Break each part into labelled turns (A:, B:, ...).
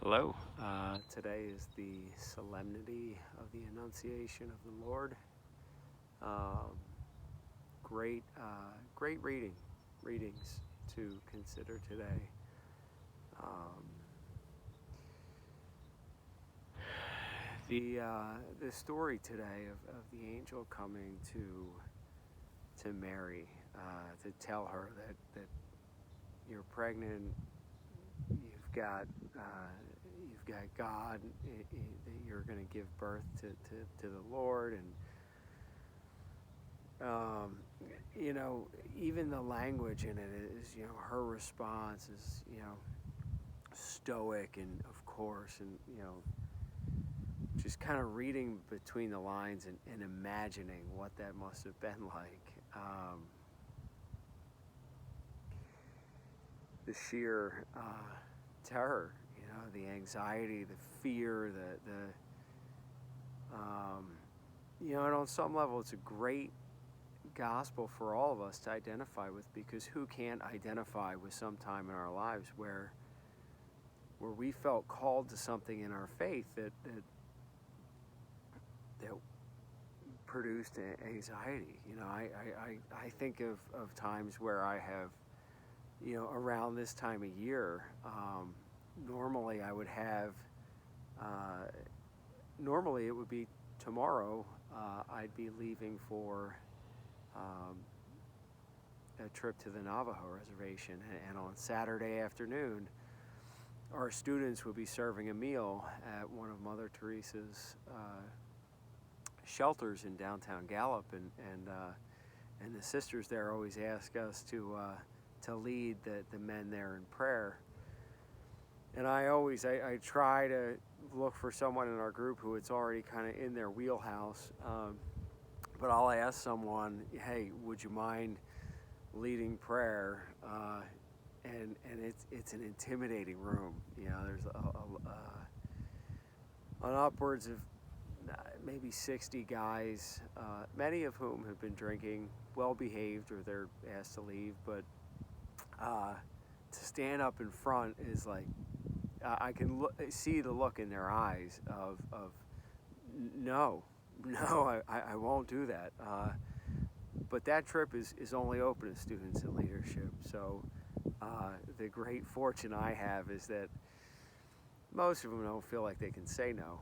A: Hello. Today is the Solemnity of the Annunciation of the Lord. Um, great readings to consider today. Um, the story today of the angel coming to Mary to tell her that you're pregnant, you've got God, that you're going to give birth to the Lord, and um, even the language in it is, her response is, stoic and of course, and just kind of reading between the lines and imagining what that must have been like. The sheer terror, the anxiety, the fear, and on some level, it's a great gospel for all of us to identify with, because who can't identify with some time in our lives where we felt called to something in our faith that produced anxiety. I think of times where I have, around this time of year, normally I would have, normally it would be tomorrow, I'd be leaving for a trip to the Navajo reservation, and on Saturday afternoon, our students would be serving a meal at one of Mother Teresa's shelters in downtown Gallup, and the sisters there always ask us to lead the men there in prayer. And I try to look for someone in our group who it's already kind of in their wheelhouse, but I'll ask someone, hey, would you mind leading prayer? And it's an intimidating room. There's an upwards of maybe 60 guys, many of whom have been drinking, well behaved, or they're asked to leave. But to stand up in front is like, I can see the look in their eyes of no, I won't do that. But that trip is only open to students in leadership. So the great fortune I have is that most of them don't feel like they can say no.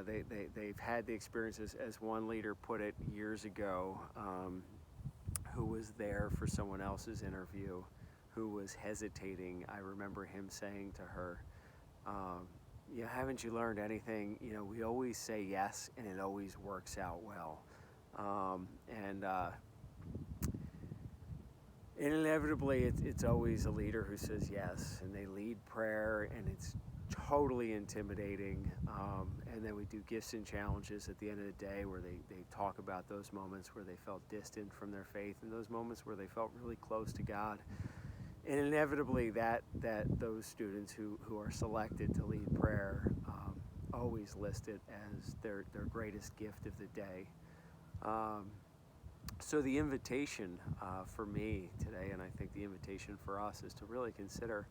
A: They've had the experiences, as one leader put it years ago, who was there for someone else's interview, who was hesitating. I remember him saying to her, haven't you learned anything? We always say yes, and it always works out well. And inevitably, it's always a leader who says yes, and they lead prayer, and it's totally intimidating. And then we do gifts and challenges at the end of the day, where they talk about those moments where they felt distant from their faith, and those moments where they felt really close to God. And inevitably, that those students who are selected to lead prayer always list it as their greatest gift of the day. So the invitation for me today, and I think the invitation for us, is to really consider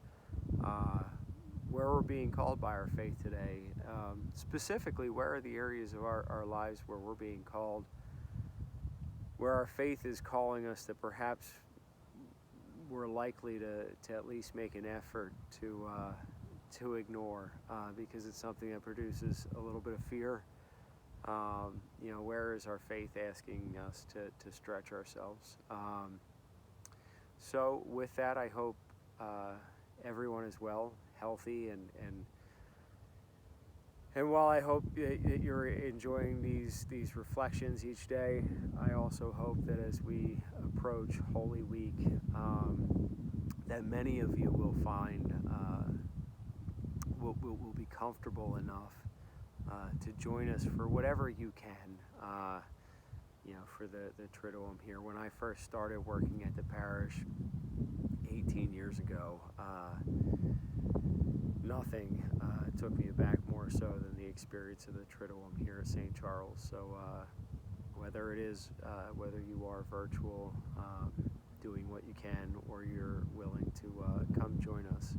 A: where we're being called by our faith today. Specifically, where are the areas of our lives where we're being called, where our faith is calling us that perhaps we're likely to at least make an effort to ignore, because it's something that produces a little bit of fear. Where is our faith asking us to stretch ourselves? So with that, I hope everyone is well, healthy, and while I hope that you're enjoying these reflections each day, I also hope that as we approach Holy Week, that many of you will find will be comfortable enough to join us for whatever you can, for the Triduum here. When I first started working at the parish 18 years ago, nothing took me aback more so than the experience of the Triduum here at St. Charles. So whether you are virtual, doing what you can, or you're willing to come join us,